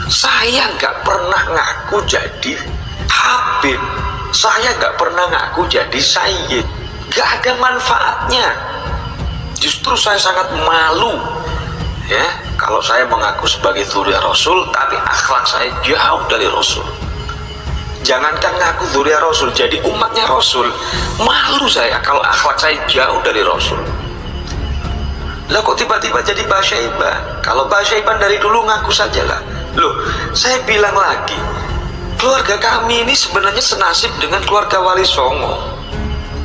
Saya nggak pernah ngaku jadi Habib, saya nggak pernah ngaku jadi Sayyid. Nggak ada manfaatnya. Justru saya sangat malu ya kalau saya mengaku sebagai dzurriyyah Rasul tapi akhlak saya jauh dari Rasul. Jangankan ngaku dzurriyyah Rasul, jadi umatnya Rasul, malu saya kalau akhlak saya jauh dari Rasul. Lah kok tiba-tiba jadi Mbah Syaiban? Kalau Mbah Syaiban dari dulu ngaku saja lah. Loh, saya bilang lagi, keluarga kami ini sebenarnya senasib dengan keluarga Wali Songo.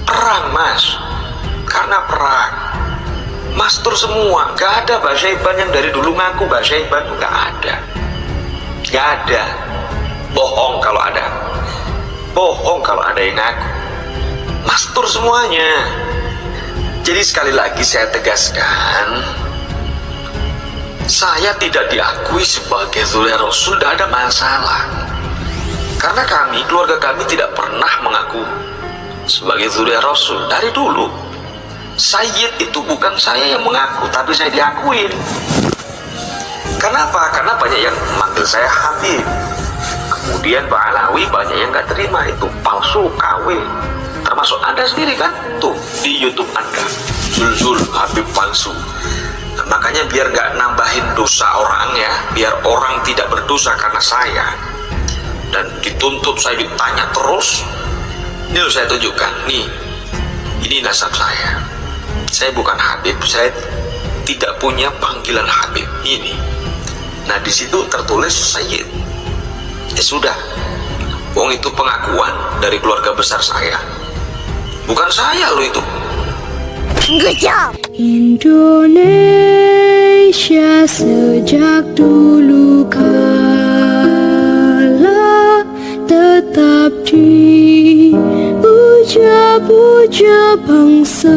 Perang mas, karena perang mastur semua, gak ada Mbah Syaiban yang dari dulu ngaku Mbah Syaiban, gak ada, gak ada. Bohong kalau ada, bohong kalau ada yang ngaku. Mastur semuanya. Jadi sekali lagi saya tegaskan, saya tidak diakui sebagai dzurriyyah Rasul, tidak ada masalah. Karena kami, keluarga kami tidak pernah mengaku sebagai dzurriyyah Rasul dari dulu. Sayyid itu bukan saya yang mengaku, tapi saya diakuin. Kenapa? Karena banyak yang manggil saya Habib. Kemudian Pak Alawi banyak yang gak terima, itu palsu, KW. Termasuk Anda sendiri kan? Tuh, di YouTube Anda, Zul Habib palsu. Nah, makanya biar gak nambahin dosa orang ya, biar orang tidak berdosa karena saya, dan dituntut saya ditanya terus, ini loh saya tunjukkan, nih, ini nasab saya. Saya bukan Habib, saya tidak punya panggilan Habib ini. Nah di situ tertulis Sayyid. Ya sudah, wong itu pengakuan dari keluarga besar saya, bukan saya loh itu. Good job. Indonesia sejak dulu kala tetap dipuja-puja bangsa.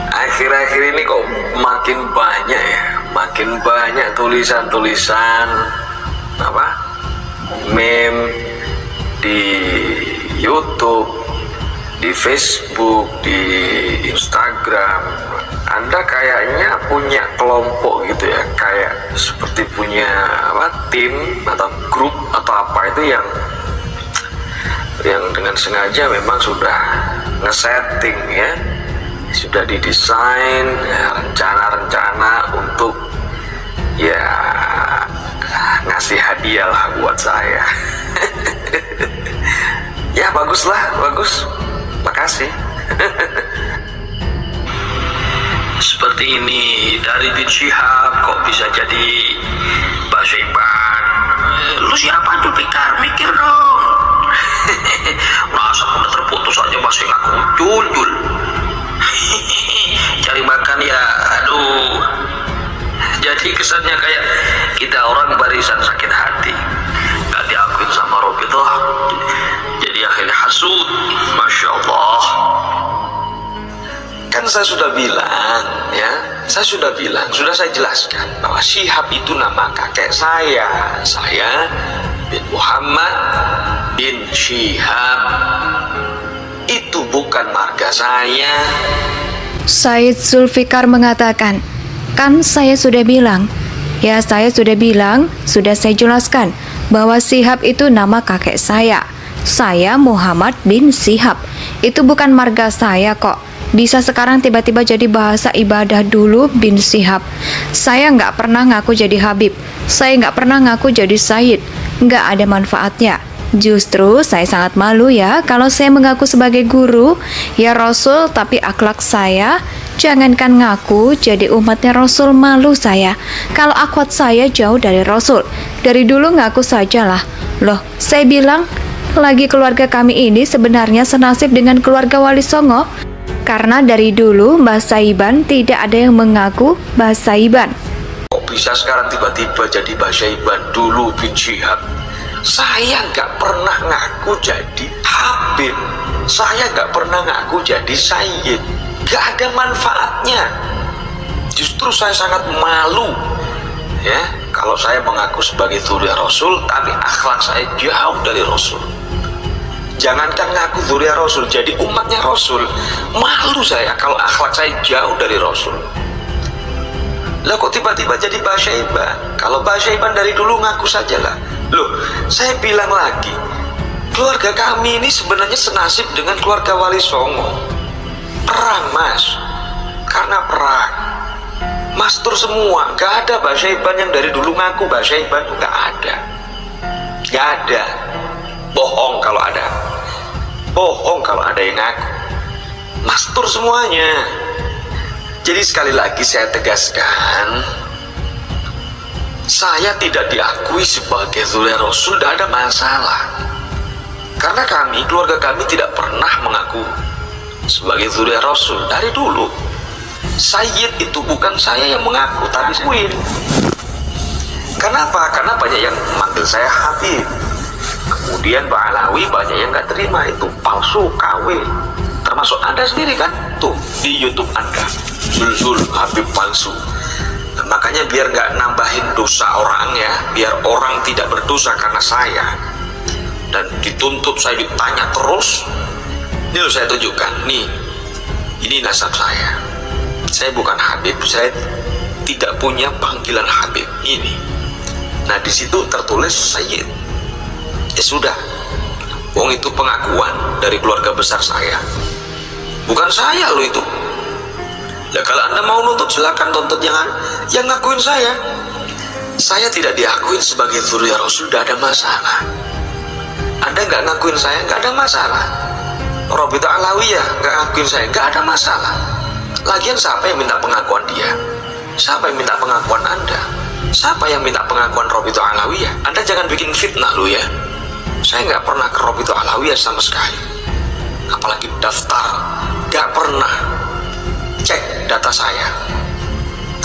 Akhir-akhir ini kok makin banyak ya, makin banyak tulisan-tulisan apa, meme di YouTube, di Facebook, di Instagram. Anda kayaknya punya kelompok gitu ya, kayak seperti punya apa, tim atau grup atau apa itu yang dengan sengaja memang sudah ngesetting ya, sudah didesain ya, rencana-rencana untuk ya ngasih hadiah lah buat saya. Ya baguslah, bagus, makasih. Seperti ini, dari bin Syihab kok bisa jadi Mbah Syaiban? Lu siapa tuh Fikar? Mikir dong. Masa udah terputus aja masih ngaku jul. Cari makan ya, aduh. Jadi kesannya kayak kita orang barisan sakit hati, gak diakuin sama Robi tuh. Jadi akhirnya hasud, Masya Allah. Kan saya sudah bilang ya, sudah saya jelaskan bahwa Syihab itu nama kakek saya bin Muhammad bin Syihab. Itu bukan marga saya. Said Zulfikar mengatakan, kan saya sudah bilang. Ya saya sudah bilang, sudah saya jelaskan bahwa Syihab itu nama kakek saya. Saya Muhammad bin Syihab. Itu bukan marga saya kok. Bisa sekarang tiba-tiba jadi bahasa ibadah dulu bin Syihab. Saya nggak pernah ngaku jadi Habib. Saya nggak pernah ngaku jadi Sayyid. Nggak ada manfaatnya. Justru saya sangat malu ya kalau saya mengaku sebagai guru ya Rasul, tapi akhlak saya, jangankan ngaku jadi umatnya Rasul, malu saya kalau akhlak saya jauh dari Rasul. Dari dulu ngaku sajalah. Loh, saya bilang lagi keluarga kami ini sebenarnya senasib dengan keluarga Wali Songo. Karena dari dulu Mbah Syaiban tidak ada yang mengaku Mbah Syaiban. Kok bisa sekarang tiba-tiba jadi Mbah Syaiban? Dulu bin Syihab. Saya nggak pernah ngaku jadi Habib. Saya nggak pernah ngaku jadi Sayyid. Nggak ada manfaatnya. Justru saya sangat malu ya kalau saya mengaku sebagai dzurriyyah Rasul tapi akhlak saya jauh dari Rasul. Jangankan ngaku dzurriyyah Rasul, jadi umatnya Rasul, malu saya kalau akhlak saya jauh dari Rasul. Lah kok tiba-tiba jadi Mbah Syaiban? Kalau Mbah Syaiban dari dulu ngaku saja lah. Loh, saya bilang lagi, keluarga kami ini sebenarnya senasib dengan keluarga Wali Songo. Perang mas, karena perang mastur semua. Gak ada Mbah Syaiban yang dari dulu ngaku Mbah Syaiban. Gak ada. Gak ada. Bohong kalau ada. Bohong kalau ada yang ngaku. Mastur semuanya. Jadi sekali lagi saya tegaskan, saya tidak diakui sebagai Dzurriyyah Rasul, tidak ada masalah. Karena kami, keluarga kami tidak pernah mengaku sebagai Dzurriyyah Rasul dari dulu. Sayyid itu bukan saya yang mengaku, tapi Win. Kenapa? Karena banyak yang manggil saya Habib. Kemudian Mbak Alawi banyak yang gak terima, itu palsu, KW. Termasuk Anda sendiri kan? Tuh, di YouTube Anda, Zul Habib palsu. Nah, makanya biar nggak nambahin dosa orang ya, biar orang tidak berdosa karena saya, dan dituntut saya ditanya terus. Ini loh saya tunjukkan, nih, ini nasab saya. Saya bukan Habib, saya tidak punya panggilan Habib ini. Nah di situ tertulis Sayyid. Ya sudah, wong itu pengakuan dari keluarga besar saya. Bukan saya loh itu. Ya kalau Anda mau nuntut silakan tuntut yang ngakuin saya. Saya tidak diakuin sebagai Dzurriyyah Rasul, tidak ada masalah. Anda nggak ngakuin saya, nggak ada masalah. Rabithah Alawiyah nggak ngakuin saya, nggak ada masalah. Lagian siapa yang minta pengakuan dia? Siapa yang minta pengakuan Anda? Siapa yang minta pengakuan Rabithah Alawiyah? Anda jangan bikin fitnah lo ya. Saya nggak pernah ke Rabithah Alawiyah sama sekali. Apalagi daftar, nggak pernah. Cek data saya.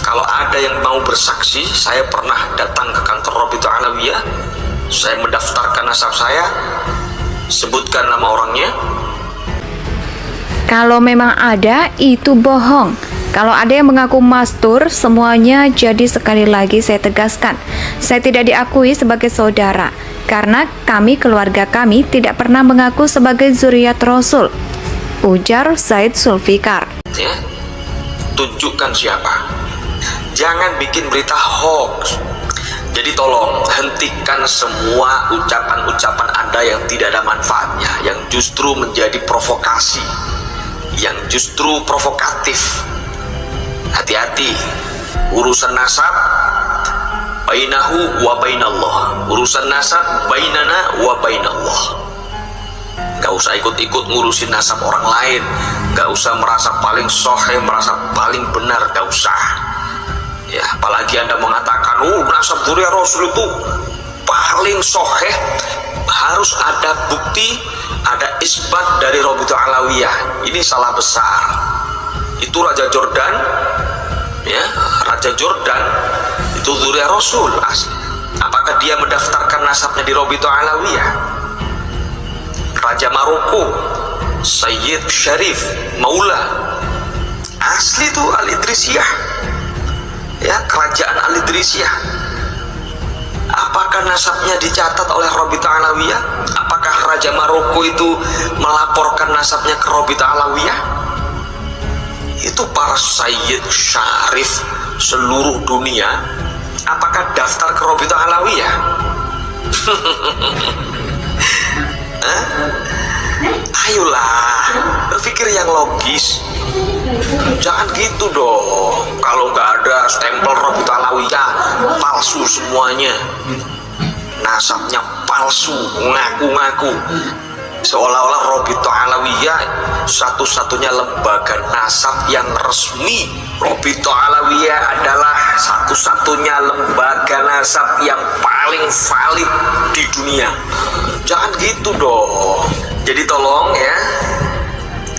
Kalau ada yang mau bersaksi, saya pernah datang ke kantor Rabithah Alawiyah, saya mendaftarkan nasab saya, sebutkan nama orangnya. Kalau memang ada, itu bohong. Kalau ada yang mengaku mastur, semuanya. Jadi sekali lagi saya tegaskan, saya tidak diakui sebagai saudara, karena kami, keluarga kami, tidak pernah mengaku sebagai Dzurriyyah Rasul, ujar Said Zulfikar. Ya, tunjukkan siapa. Jangan bikin berita hoax. Jadi tolong hentikan semua ucapan-ucapan Anda yang tidak ada manfaatnya, yang justru menjadi provokasi, yang justru provokatif. Hati-hati, urusan nasab bainahu wa bainallah, urusan nasab bainana wa bainallah. Gak usah ikut-ikut ngurusin nasab orang lain, gak usah merasa paling soheh, merasa paling benar, gak usah. Ya, apalagi Anda mengatakan, nasab Dzurriyyah Rasul itu paling soheh, harus ada bukti, ada isbat dari Rabithah Alawiyah. Ini salah besar. Itu Raja Jordan, ya, Raja Jordan itu Dzurriyyah Rasul asli. Apakah dia mendaftarkan nasabnya di Rabithah Alawiyah? Raja Maroko, Sayyid Syarif Maula, asli itu Al-Idrisiyah, ya, kerajaan Al-Idrisiyah. Apakah nasabnya dicatat oleh Rabithah Alawiyah? Apakah Raja Maroko itu melaporkan nasabnya ke Rabithah Alawiyah? Itu para Sayyid Syarif seluruh dunia, apakah daftar ke Rabithah Alawiyah? Ayolah, berpikir yang logis. Jangan gitu dong. Kalau nggak ada stempel Rabithah Alawiyah, palsu semuanya. Nasabnya palsu, ngaku-ngaku. Seolah-olah Rabithah Alawiyah satu-satunya lembaga nasab yang resmi. Rabithah Alawiyah adalah satu-satunya lembaga nasab yang paling valid di dunia. Jangan gitu dong. Jadi tolong ya,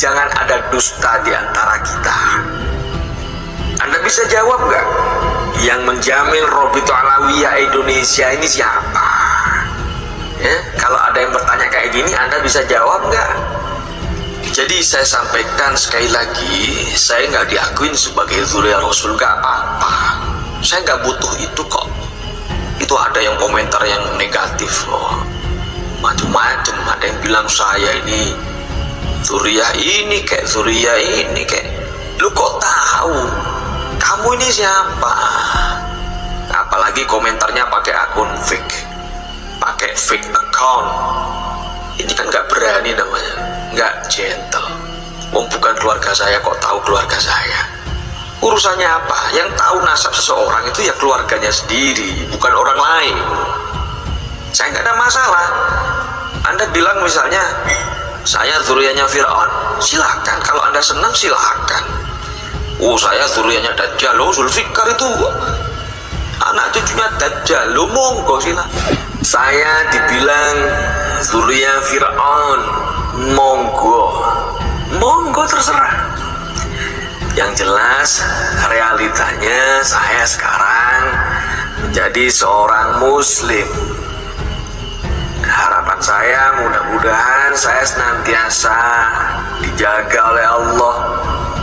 jangan ada dusta di antara kita. Anda bisa jawab nggak? Yang menjamin Rabithah Alawiyah Indonesia ini siapa? Ya, kalau ada yang bertanya kayak gini, Anda bisa jawab nggak? Jadi saya sampaikan sekali lagi, saya nggak diakuin sebagai Dzurriyyah Rasul, nggak apa-apa. Saya nggak butuh itu kok. Itu ada yang komentar yang negatif loh, macam-macam. Ada yang bilang saya ini Dzurriyyah ini kayak Dzurriyyah ini kayak. Lu kok tahu? kamu ini siapa? Apalagi komentarnya pakai akun fake, pakai fake account. Ini kan nggak berani namanya, nggak gentle. Wong bukan keluarga saya kok tahu keluarga saya. Urusannya apa? Yang tahu nasab seseorang itu ya keluarganya sendiri, bukan orang lain. Saya nggak ada masalah. Anda bilang misalnya saya zuriyahnya Fir'aun, silakan. Kalau Anda senang silakan. Oh, saya zuriyahnya Dajjal. Oh, Zulfikar itu anak cucunya Dajjal. Oh, monggo silakan. Saya dibilang zuriyah Fir'aun, monggo terserah. Yang jelas realitanya saya sekarang menjadi seorang muslim. Harapan saya mudah-mudahan saya senantiasa dijaga oleh Allah,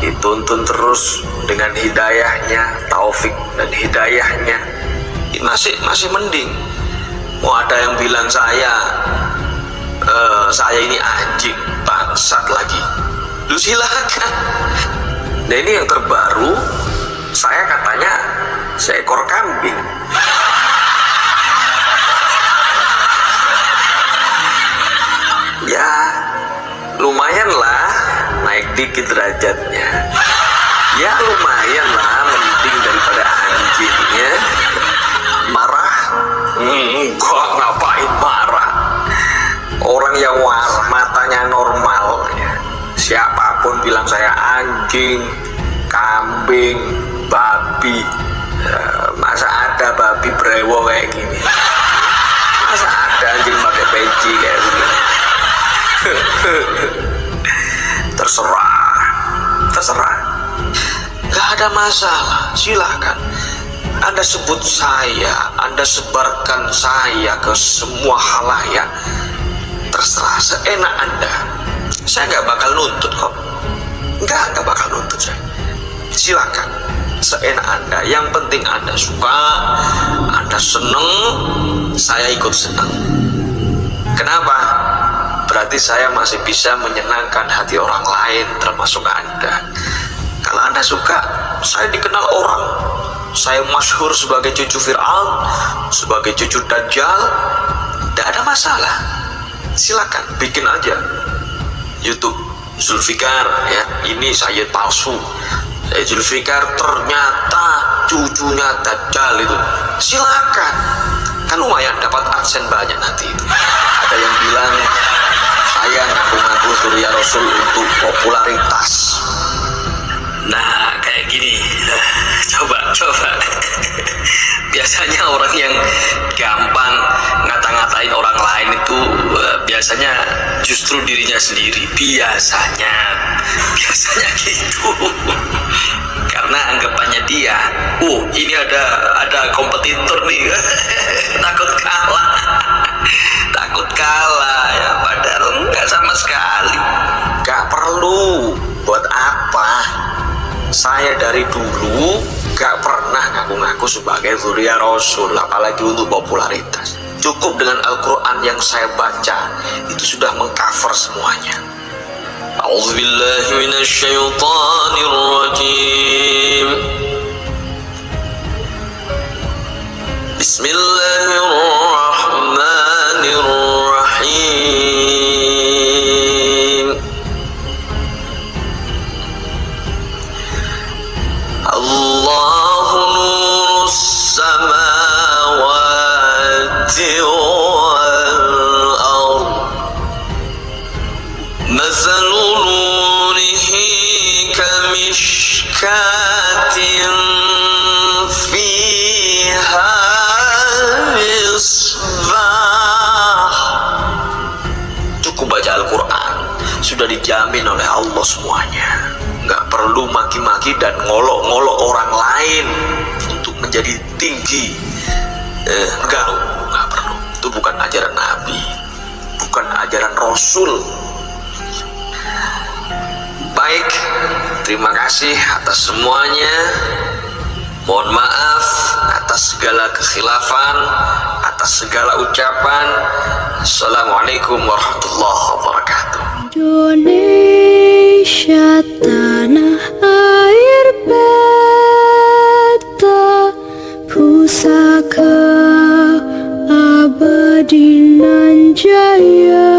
dituntun terus dengan hidayahnya, taufik dan hidayahnya. Masih mending. Mau ada yang bilang saya ini anjing, bangsat lagi. Lu silakan. Nah, ini yang terbaru, saya katanya seekor kambing. Ya, lumayan lah naik dikit derajatnya. Ya lumayan lah, mending daripada anjingnya. Marah? Enggak, ngapain marah? Orang yang waras, matanya normal ya. Siapapun bilang saya anjing, kambing, babi, masa ada babi brewo kayak gini? Masa ada anjing pakai peci kayak begini? Terserah, gak ada masalah, silakan. Anda sebut saya, Anda sebarkan saya ke semua halayak, terserah, seenak Anda. Saya nggak bakal nuntut kok, nggak bakal nuntut saya. Silakan, seenak Anda. Yang penting Anda suka, Anda seneng, saya ikut seneng. Kenapa? Berarti saya masih bisa menyenangkan hati orang lain, termasuk Anda. Kalau Anda suka, saya dikenal orang, saya masyhur sebagai cucu Fir'aun, sebagai cucu Dajjal, tidak ada masalah. Silakan, bikin aja YouTube Zulfikar ya, ini saya palsu, saya Zulfikar ternyata cucunya Dajjal itu. Silakan, kan lumayan dapat adsense banyak nanti itu. Ada yang bilang saya ngaku-ngaku surya Rasul untuk popularitas. Nah kayak gini, coba biasanya orang yang gampang ngata-ngatain orang lain itu biasanya justru dirinya sendiri, biasanya gitu. Karena anggapannya dia, ini ada kompetitor nih, takut kalah ya, padahal enggak sama sekali. Gak perlu. Buat apa? Saya dari dulu gak pernah ngaku-ngaku sebagai zuriyah Rasul, apalagi untuk popularitas. Cukup dengan Al-Quran yang saya baca, itu sudah mengcover semuanya. A'udzubillahi minasyaitonirrajim. Bismillahirrahmanirrahim. Allahu nurus samawati wal ard. Mathalu nurihi kamishkatin fiha misbah. Cukup baca Al-Quran, sudah dijamin oleh Allah semuanya. Nggak perlu maki-maki dan ngolok-ngolok orang lain untuk menjadi tinggi. Nggak perlu. Itu bukan ajaran Nabi, bukan ajaran Rasul. Baik, terima kasih atas semuanya. Mohon maaf atas segala kekhilafan, atas segala ucapan. Assalamualaikum warahmatullahi wabarakatuh. Indonesia tanah air Jaya.